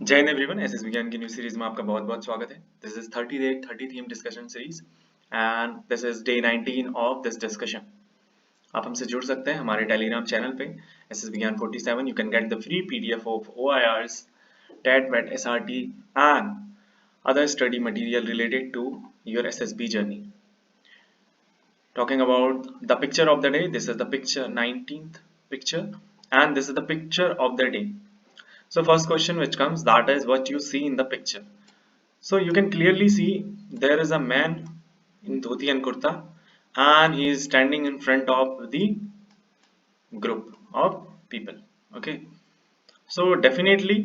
जय Hind everyone. SS विज्ञान की न्यू सीरीज में आपका बहुत बहुत स्वागत है। This is 30 theme discussion series and this is day 19 of this discussion. आप हमसे जुड़ सकते हैं हमारे टेलीग्राम चैनल पे एसएस विज्ञान 47। You can get the free PDF of OIRs, TAT वेट SRT and other study material related to your SSB journey. Talking about the picture of the day, this is the picture 19th picture and this is the picture of the day. So first question which comes, that is what you see in the picture. So you can clearly see there is a man in dhoti and kurta and he is standing in front of the group of people. Okay, so definitely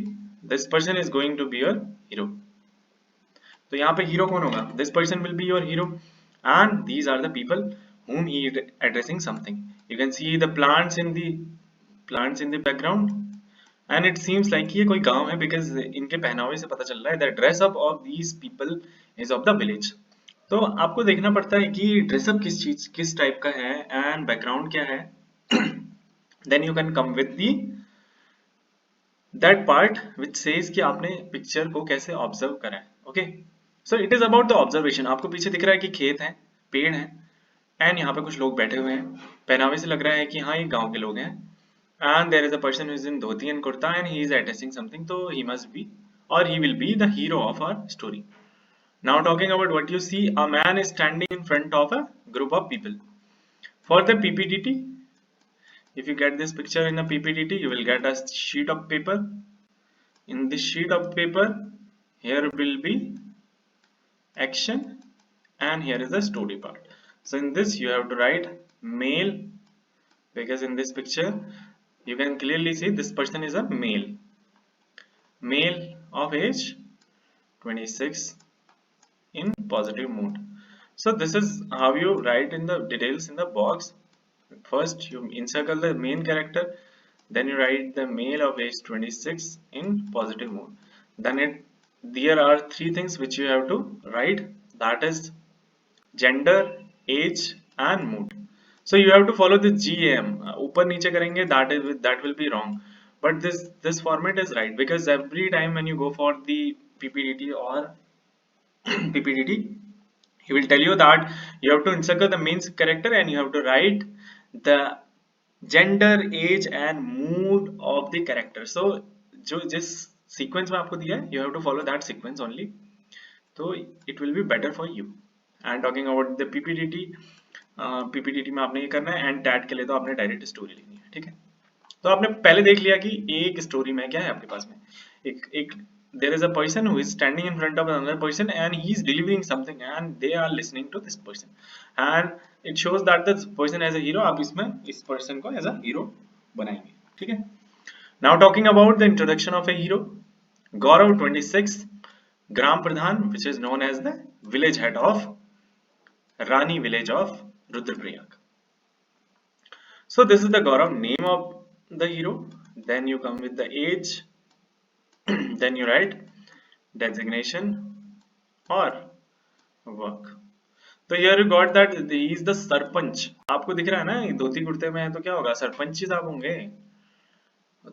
this person is going to be your hero. तो यहाँ पे hero कौन होगा? This person will be your hero and these are the people whom he is addressing something. You can see the plants in the background and it seems like ये कोई गांव है because इनके पहनावे से पता चल रहा है the dress up of these people is of the village. तो आपको देखना पड़ता है कि ड्रेसअप किस टाइप का है एंड बैकग्राउंड क्या है. Then you can come with the that part which says कि आपने पिक्चर को कैसे ऑब्जर्व करा है. Okay, so it is about the observation. आपको पीछे दिख रहा है कि खेत है, पेड़ है एंड यहाँ पे कुछ लोग बैठे हुए हैं. पहनावे से लग रहा है कि हाँ ये गांव के लोग हैं and there is a person who is in dhoti and kurta and he is addressing something, so he must be or he will be the hero of our story. Now talking about what you see, a man is standing in front of a group of people. For the PPTT, if you get this picture in the PPTT, you will get a sheet of paper. In this sheet of paper, here will be action and here is the story part. So in this you have to write male, because in this picture you can clearly see this person is a male of age 26 in positive mood. So this is how you write in the details in the box. First you encircle the main character, then you write the male of age 26 in positive mood. Then there are three things which you have to write, that is gender, age and mood. So you have to follow the GAM. ऊपर नीचे करेंगे that will be wrong. But this format is right because every time when you go for the PPTT or PPTT, he will tell you that you have to encircle the main character and you have to write the gender, age and mood of the character. So जो जिस sequence में आपको दिया है, you have to follow that sequence only. तो it will be better for you. And talking about the PPTT, PPTT में आपने ये करना है and TAT के लिए तो आपने डायरेक्ट स्टोरी लेनी है. ठीक है, तो आपने पहले देख लिया कि एक स्टोरी में क्या है आपके पास में. एक there is a person who is standing in front of another person and he is delivering something and they are listening to this person and it shows that this person as a hero. आप इसमें इस person को as a hero बनाएंगे. ठीक है, now talking about the introduction of a hero. Gaurav 26, Gram Pradhan, which is known as the village head of Rani village of Rudraprayag. So this is the Gaurav name of the hero. Then you come with the age. Then you write designation or work. तो here you got that he is the sarpanch. आपको दिख रहा है ना, धोती कुर्ते में है तो क्या होगा, सरपंच ही साहब होंगे.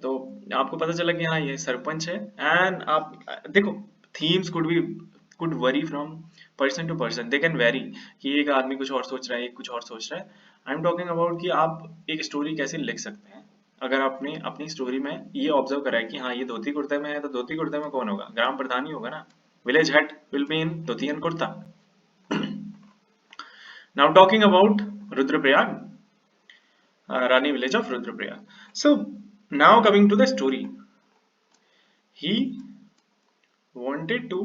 तो आपको पता चला कि हाँ ये सरपंच है. एंड आप देखो, themes could vary from person to person. They can vary कि एक आदमी कुछ और सोच रहा है, एक कुछ और सोच रहा है. आई एम टॉकिंग अबाउट कि आप एक स्टोरी कैसे लिख सकते हैं. अगर आपने अपनी स्टोरी में ये ऑब्जर्व करा है कि हाँ ये धोती कुर्ते में है, तो धोती कुर्ते में कौन होगा, ग्राम प्रधान ही होगा ना. Village head will be in dhoti and kurta. Now talking about Rudraprayag, Rani village of Rudraprayag. So now coming to the story, he wanted to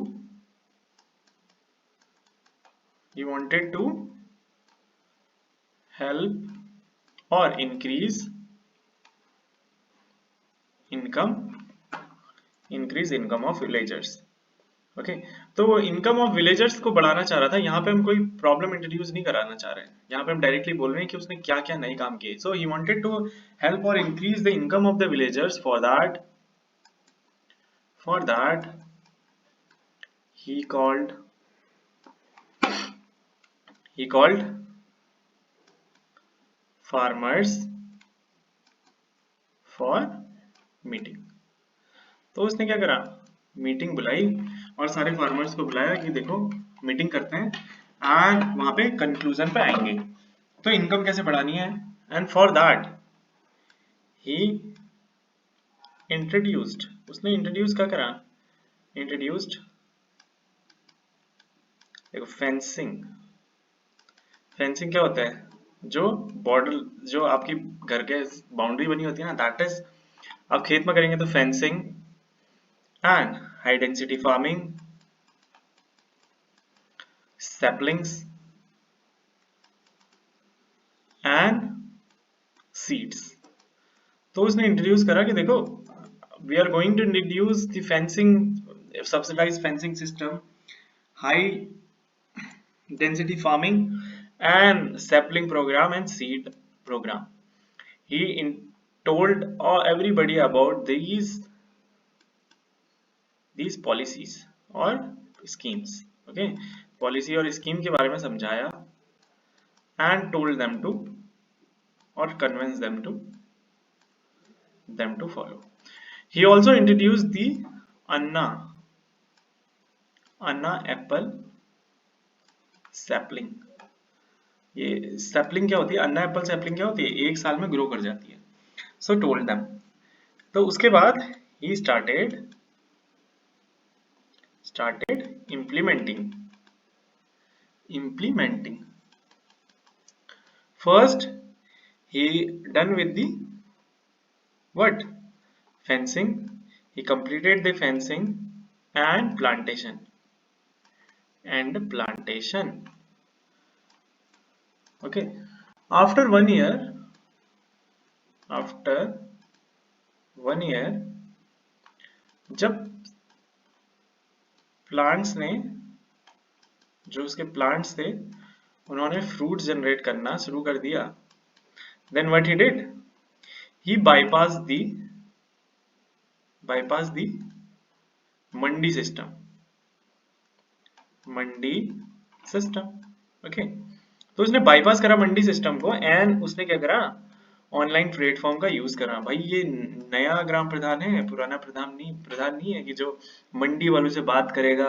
he wanted to help or income increase income of villagers. Okay, तो वो income of villagers को बढ़ाना चाह रहा था. यहाँ पे हम कोई प्रॉब्लम इंट्रोड्यूस नहीं कराना चाह रहे हैं. यहाँ पे हम डायरेक्टली बोल रहे हैं कि उसने क्या क्या नए काम किए. सो ही वांटेड टू हेल्प और increase the income of the villagers. For that he called farmers for meeting. तो उसने क्या करा, मीटिंग बुलाई और सारे फार्मर्स को बुलाया कि देखो मीटिंग करते हैं एंड वहां पे कंक्लूजन पे आएंगे तो इनकम कैसे बढ़ानी है। And for that he introduced, उसने इंट्रोड्यूस क्या करा, इंट्रोड्यूस्ड देखो फेंसिंग। फेंसिंग क्या होता है, जो बॉर्डर, जो आपकी घर के बाउंड्री बनी होती है ना, दैट इज, आप खेत में करेंगे तो fencing and high density farming, saplings and seeds. तो उसने इंट्रोड्यूस करा कि देखो we are going to introduce the fencing, subsidised fencing system, high density farming and sapling program and seed program. He told everybody about these policies और schemes. Okay, policy और scheme के बारे में समझाया and told them to or convince them to follow. He also introduced the Anna apple sapling. ये sapling क्या होती है, अन्ना एप्पल सैपलिंग क्या होती है, एक साल में ग्रो कर जाती है। सो टोल्ड देम, तो उसके बाद he started implementing first he done with the what, fencing. He completed the fencing and plantation okay. After 1 year जब प्लांट्स ने, जो उसके प्लांट्स थे उन्होंने फ्रूट जनरेट करना शुरू कर दिया, then what he did, he bypass the mandi system okay. तो उसने बाईपास करा मंडी सिस्टम को एंड उसने क्या करा, ऑनलाइन प्लेटफॉर्म का यूज करा। भाई ये नया ग्राम प्रधान है, पुराना प्रधान नहीं है कि जो मंडी वालों से बात करेगा।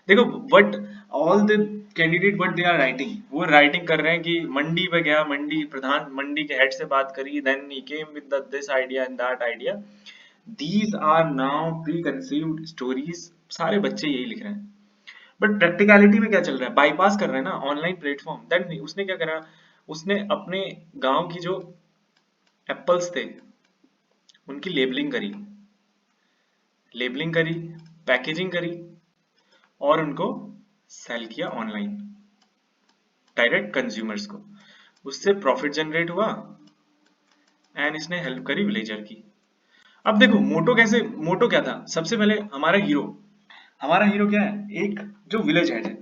देखो what all the candidate what they are writing, वो राइटिंग कर रहे हैं कि मंडी पे गया, मंडी प्रधान मंडी के हेड से बात करी, then he came with this idea and that idea. These are now preconceived stories, सारे बच्चे यही लिख रहे हैं। बट प्रैक्टिकलिटी में क्या चल रहा है, बाईपास कर रहे हैं ना ऑनलाइन प्लेटफॉर्म। देन उसने क्या करा, उसने अपने गांव की जो एप्पल्स थे उनकी लेबलिंग करी, पैकेजिंग करी और उनको सेल किया ऑनलाइन डायरेक्ट कंज्यूमर्स को। उससे प्रॉफिट जनरेट हुआ एंड इसने हेल्प करी विलेजर की। अब देखो मोटो क्या था, सबसे पहले हमारा हीरो क्या है, एक जो विलेज हेड है।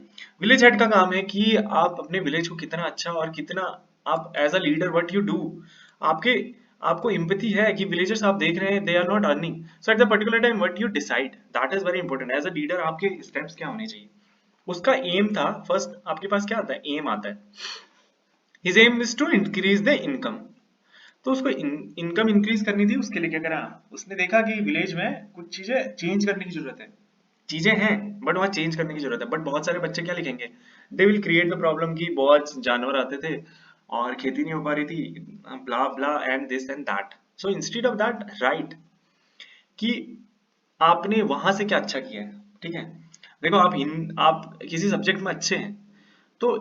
विलेज हेड का काम है कि आप अपने विलेज को कितना अच्छा और कितना आप as a leader what you do, आपको एम्पैथी है कि विलेजर्स आप देख रहे हैं they are not earning, so at the particular time what you decide that is very important. As a leader आपके स्टेप्स क्या होने चाहिए। उसका एम था, फर्स्ट आपके पास क्या आता है, एम आता है। His aim is to increase the income. तो उसको इनकम इंक्रीज करनी थी, उसके लिए क्या करा, उसने देखा कि विलेज में कुछ चीजें चेंज करने की जरूरत है, चीजें हैं बट वहां चेंज करने की जरूरत है। बट बहुत सारे बच्चे क्या लिखेंगे, they will create the problem कि बहुत जानवर आते थे और खेती नहीं हो पा रही थी, blah blah and this and that. So instead of that right कि आपने वहां से क्या अच्छा किया है। ठीक है, देखो आप किसी सब्जेक्ट में अच्छे हैं तो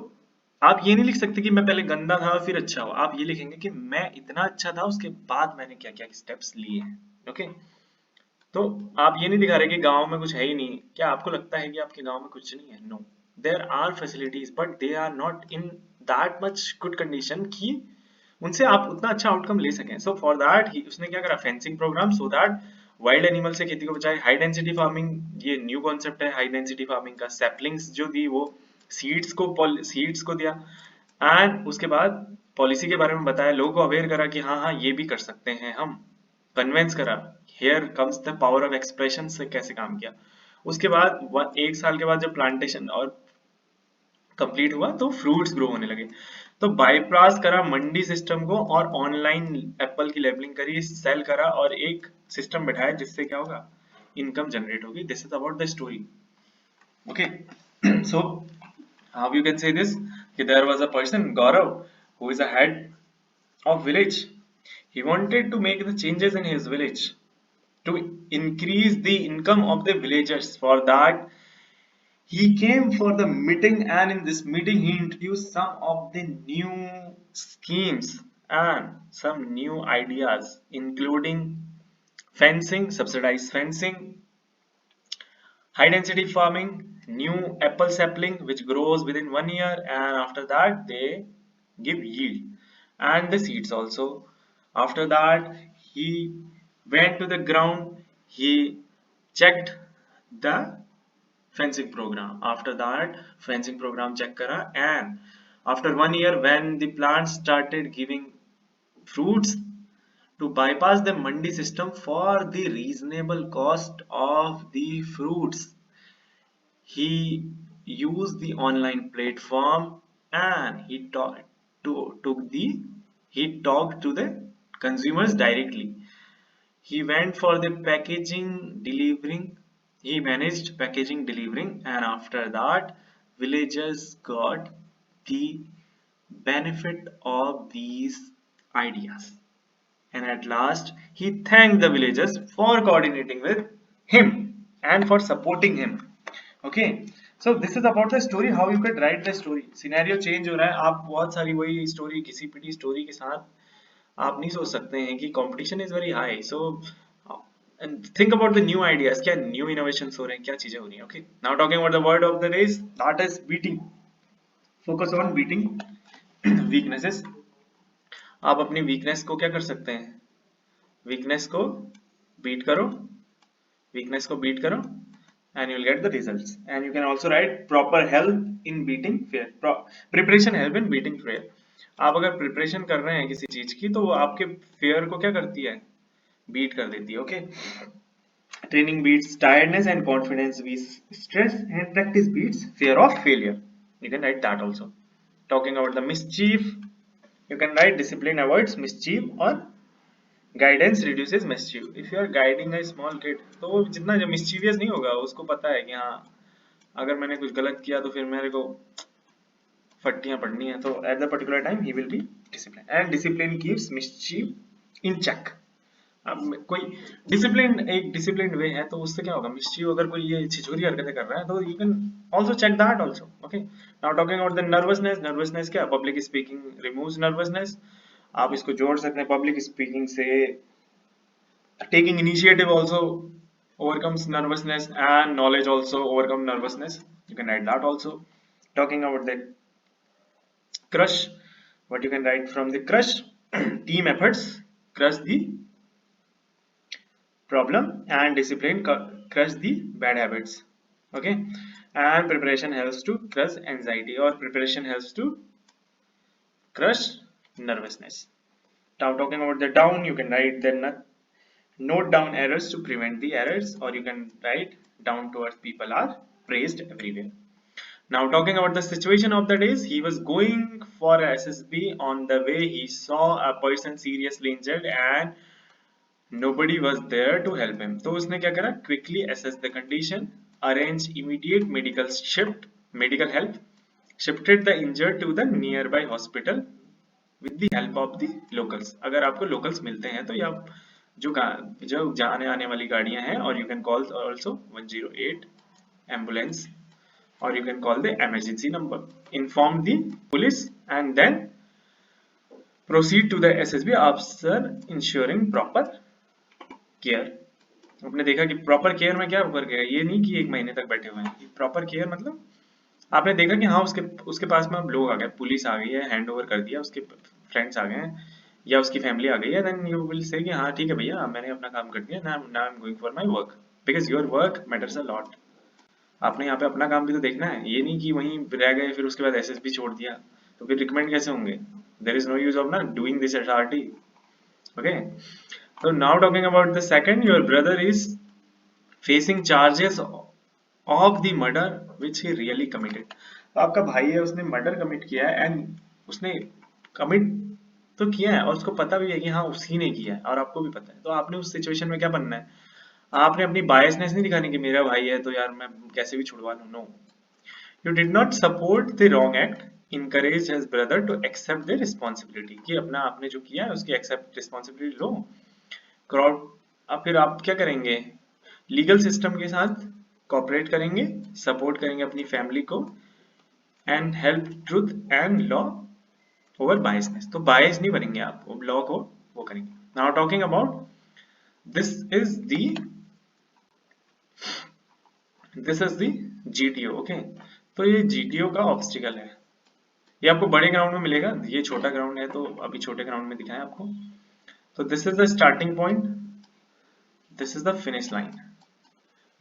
आप ये नहीं लिख सकते कि मैं पहले गंदा था फिर अच्छा हुआ। आप ये लिखेंगे कि मैं इतना अच्छा था उसके बाद मैंने क्या क्या स्टेप्स लिए हैं। ओके, तो आप ये नहीं दिखा रहे कि गांव में कुछ है ही नहीं। क्या आपको लगता है कि आपके गांव में कुछ नहीं है? No, there are facilities but they are not in that much good condition कि उनसे आप उतना अच्छा आउटकम ले सकें। सो फॉर दैट ही उसने क्या करा, fencing program so that wild animal से खेती को बचाए। हाई डेंसिटी फार्मिंग, ये न्यू कॉन्सेप्ट है हाई डेंसिटी फार्मिंग का। सैपलिंग्स जो दी वो सीड्स को दिया एंड उसके बाद पॉलिसी के बारे में बताया, लोगों को अवेयर करा कि हाँ हाँ ये भी कर सकते हैं हम, कन्वेंस करा। Here comes the power of expression से कैसे काम किया। उसके बाद एक साल के बाद जब प्लांटेशन और कंप्लीट हुआ तो फ्रूट्स ग्रो होने लगे। तो बाईपास करा मंडी सिस्टम को और ऑनलाइन एप्पल की लेबलिंग करी, सेल करा और एक सिस्टम बैठाया जिससे क्या होगा, इनकम जनरेट होगी. This is about the story. Okay. So how you can say this, कि there was a person Gaurav who is a head of village. He wanted to make the changes in his village to increase the income of the villagers. For that he came for the meeting, and in this meeting he introduced some of the new schemes and some new ideas, including fencing, subsidized fencing, high density farming, new apple sapling which grows within 1 year, and after that they give yield, and the seeds also. After that he went to the ground, he checked the fencing program. After that fencing program check kara, and after 1 year when the plants started giving fruits, to bypass the mandi system for the reasonable cost of the fruits, he used the online platform, and he talked to the consumers directly. He went for the packaging delivering. He managed packaging delivering, and after that, villagers got the benefit of these ideas. And at last, he thanked the villagers for coordinating with him and for supporting him. Okay, so this is about the story, how you can write the story. Scenario change हो रहा है, आप बहुत सारी वही story घिसी पिटी story के साथ आप नहीं सोच सकते हैं कि competition is very high. So and think about the new ideas, क्या new innovations हो रहे हैं, क्या चीजें हो रही हैं. Okay, now talking about the word of the day, that is beating. Focus on beating weaknesses. आप अपनी weakness को क्या कर सकते हैं, weakness को beat करो, weakness को beat करो, and you will get the results. And you can also write proper help in beating fear. Preparation help in beating fear. आप अगर प्रिपरेशन कर रहे हैं किसी चीज की तो वो आपके फेयर को क्या करती है, बीट कर देती है. Okay, training beats tiredness and confidence beats stress and practice beats fear of failure. You can write that also. Talking about the mischief, you can write discipline avoids mischief or guidance reduces mischief. If you are guiding a small kid, तो वो जितना जो mischievous नहीं होगा, उसको पता है कि हाँ अगर मैंने कुछ गलत किया तो फिर मेरे को फट्टियां पड़नी है. तो at the particular time he will be disciplined, and discipline keeps mischief in check. अब कोई डिसिप्लिन एक डिसिप्लिन वे है तो उससे क्या होगा, मिस्चीव अगर कोई ये छिछोरी हरकतें कर रहा है तो you can also check that also. Okay, now talking about the nervousness. Nervousness क्या, पब्लिक स्पीकिंग रिमूव्स नर्वसनेस. आप इसको जोड़ सकते हैं पब्लिक स्पीकिंग से. Taking initiative also overcomes nervousness, and knowledge also overcome nervousness. You can write that also. Talking about the crush, what you can write from the crush, team efforts crush the problem, and discipline crush the bad habits. Okay, and preparation helps to crush anxiety, or preparation helps to crush nervousness. Now talking about the down, you can write the note down errors to prevent the errors, or you can write down to earth people are praised everywhere. Now talking about the situation of the days, he was going for SSB. On the way he saw a person seriously injured and nobody was there to help him. तो उसने क्या करा, quickly assess the condition, arrange immediate medical help, shifted the injured to the nearby hospital with the help of the locals. अगर आपको locals मिलते हैं तो या जो जाने आने वाली गाड़ियां हैं, और you can call also 108 ambulance, or you can call the emergency number, inform the police, and then proceed to the SSB after ensuring proper care. आपने देखा कि प्रॉपर केयर में क्या वर्क है, ये नहीं कि 1 महीने तक बैठे हुए हैं. प्रॉपर केयर मतलब आपने देखा कि हाँ उसके पास में अब लोग आ गए, पुलिस आ गई है, हैंड ओवर कर दिया, उसके फ्रेंड्स आ गए हैं या उसकी फैमिली आ गई है, देन यू विल से कि हाँ ठीक है भैया मैंने अपना काम कर दिया, now I am going for my work, because your work matters a lot. आपने यहाँ पे अपना काम भी तो देखना है, ये नहीं कि वहीं रह गए फिर उसके बाद एसएसबी छोड़ दिया तो फिर रिकमेंड कैसे होंगे. There is no use of ना doing this SRT. Okay, so now talking about the second, your brother is facing charges of the murder which he really committed. तो आपका भाई है, उसने मर्डर कमिट किया है, एंड उसने कमिट तो किया है और उसको पता भी है कि हाँ उसी ने किया है और आपको भी पता है. तो आपने उस सिचुएशन में क्या बनना है, आपने अपनी बायसनेस नहीं दिखानी कि मेरा भाई है तो यार मैं कैसे भी छुड़वा लूं, no. You did not support the wrong act, encourage his brother to accept the responsibility, कि अपना आपने जो किया है उसकी accept responsibility लो। क्राउड, अब फिर आप क्या करेंगे, लीगल सिस्टम के साथ कोऑपरेट करेंगे, सपोर्ट करेंगे अपनी फैमिली को, and help truth and law over biasness. तो बायस नहीं बनेंगे आप, लॉ को वो करेंगे। Now talking about this is the GTO, okay. तो ये जीटीओ का ऑब्स्टिकल है, ये आपको बड़े ग्राउंड में मिलेगा, ये छोटा ग्राउंड है तो अभी छोटे ग्राउंड में दिखाया आपको। तो this is the starting point, this is the finish line.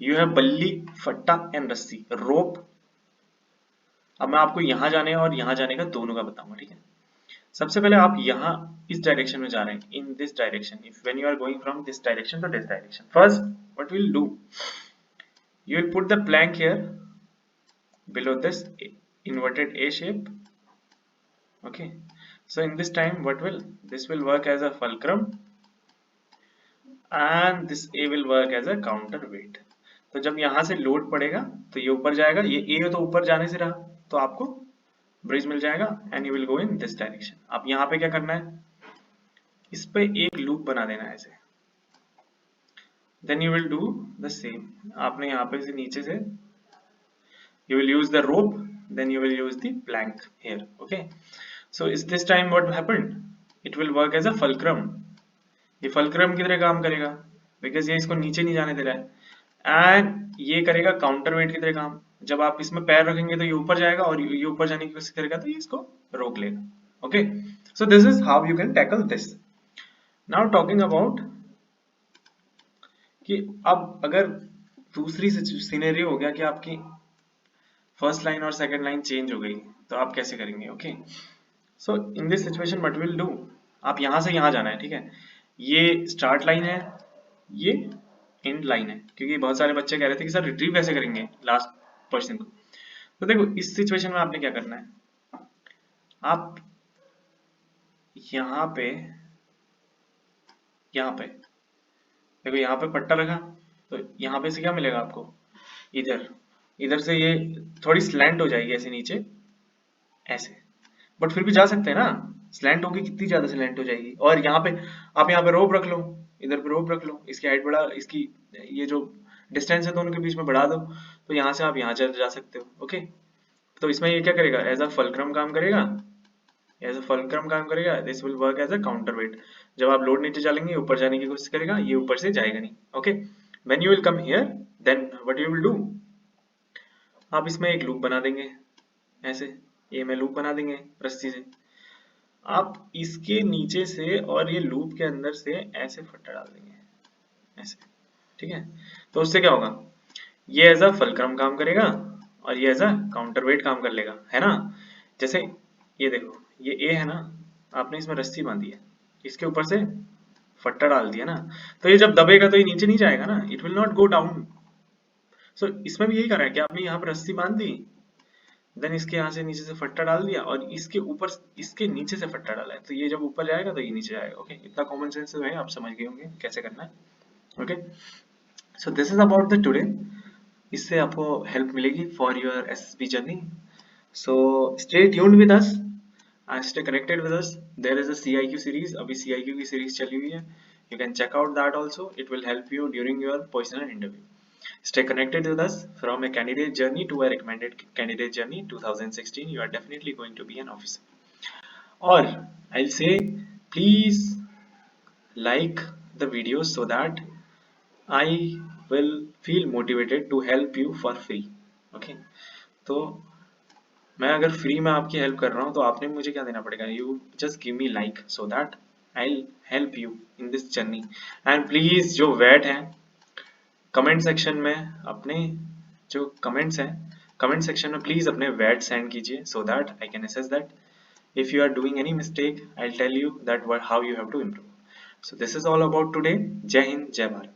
You have बल्ली, फट्टा एंड रस्सी, रोप। अब मैं आपको यहां जाने और यहां जाने का दोनों का बताऊंगा, ठीक है। सबसे पहले आप यहाँ इस डायरेक्शन में जा रहे हैं, in this direction, if when you are going from this direction to this direction, first what will do, you will put the plank here below this inverted A shape, okay. So in this time what will, this will work as a fulcrum and this A will work as a counterweight। तो जब यहाँ से load पड़ेगा तो ये ऊपर जाएगा, ये A तो ऊपर जाने से रहा तो आपको ब्रिज मिल जाएगा and you will go in this direction. आप यहाँ पे क्या करना है, इस पे एक लूप बना देना है ऐसे, then you will do the same. आपने यहाँ पे से नीचे से you will use the rope, then you will use the plank here, okay. So is this time what happened, it will work as a fulcrum। ये fulcrum की तरह काम करेगा because ये इसको नीचे नहीं जाने दे रहा है, एंड ये करेगा काउंटर वेट की तरह काम। जब आप इसमें पैर रखेंगे तो ये ऊपर जाएगा और ये ऊपर जाने की कोशिश करेगा तो ये इसको रोक लेगा, okay. So this is how you can tackle this. Now talking about कि अब अगर दूसरी सिनेरियो हो गया कि आपकी फर्स्ट लाइन और सेकंड लाइन चेंज हो गई तो आप कैसे करेंगे, okay. So in this situation what will do, आप यहां से यहां जाना है, ठीक है। ये स्टार्ट लाइन है, ये एंड लाइन है, क्योंकि बहुत सारे बच्चे कह रहे थे कि सर रिट्रीव कैसे करेंगे लास्ट पर्सन को। तो देखो इस सिचुएशन में आपने क्या करना है, आप यहाँ पे देखो यहाँ पे पट्टा रखा तो यहाँ पे से क्या मिलेगा आपको, इधर इधर से ये थोड़ी स्लैंट हो जाएगी ऐसे नीचे ऐसे, बट फिर भी जा सकते हैं ना, स्लैंट होगी, कितनी ज्यादा स्लैंट हो जाएगी। और यहाँ पे आप यहाँ पे रोप रख लो, इधर पे रोप रख लो, इसकी हाइट बढ़ा, इसकी ये जो डिस्टेंस है दोनों के बीच में बढ़ा दो, तो यहाँ से आप यहाँ चले जा सकते हो, ओके। तो इसमें ये क्या करेगा, एज अ फलक्रम काम करेगा, एज अ फलक्रम काम करेगा, this will work as a counterweight. जब आप लोड नीचे डालेंगे ऊपर जाने की कोशिश करेगा, ये ऊपर से जाएगा नहीं, okay. When you will come here then what you will do, आप इसमें एक लूप बना देंगे ऐसे, ये में लूप बना देंगे रस्सी से, आप इसके नीचे से और ये लूप के अंदर से ऐसे फट्टा डाल देंगे ऐसे, ठीक है। तो उससे क्या होगा, ये एज अ फलक्रम काम करेगा और ये एज अ काउंटर वेट काम कर लेगा, है ना। जैसे ये देखो ये ए है ना, आपने इसमें रस्सी बांधी है, इसके ऊपर से फट्टा डाल दिया ना, तो ये जब दबेगा तो ये नीचे नहीं जाएगा ना, it will not go down. So इसमें भी यही करा है कि आपने यहाँ पर रस्सी बांध दी, देन इसके यहाँ से नीचे से फट्टा डाल दिया और इसके ऊपर इसके नीचे से फट्टा डाला है, तो ये जब ऊपर जाएगा तो ये नीचे जाएगा, ओके। इतना कॉमन सेंस है, आप समझ गए होंगे कैसे करना है, okay. So this is about the today, इससे आपको हेल्प मिलेगी for your SSB journey. So stay tuned with us, stay connected with us. There is a CIQ series, अभी सीआईक्यू की सीरीज चली हुई है, you can check out that also, it will help you during your personal interview. Stay connected with us from a candidate journey to a recommended candidate journey 2016. You are definitely going to be an officer. Or I'll say, please like the videos so that I will feel motivated to help you for free. Okay. तो मैं अगर free में आपकी help कर रहा हूँ तो आपने मुझे क्या देना पड़ेगा, you just give me like so that I help you in this journey. And please जो वेट है कमेंट सेक्शन में अपने जो कमेंट्स हैं, कमेंट सेक्शन में प्लीज अपने वेट सेंड कीजिए so that I can assess that if you are doing any mistake I will tell you that how you have to improve. So this is all about today. जय हिंद, जय भारत।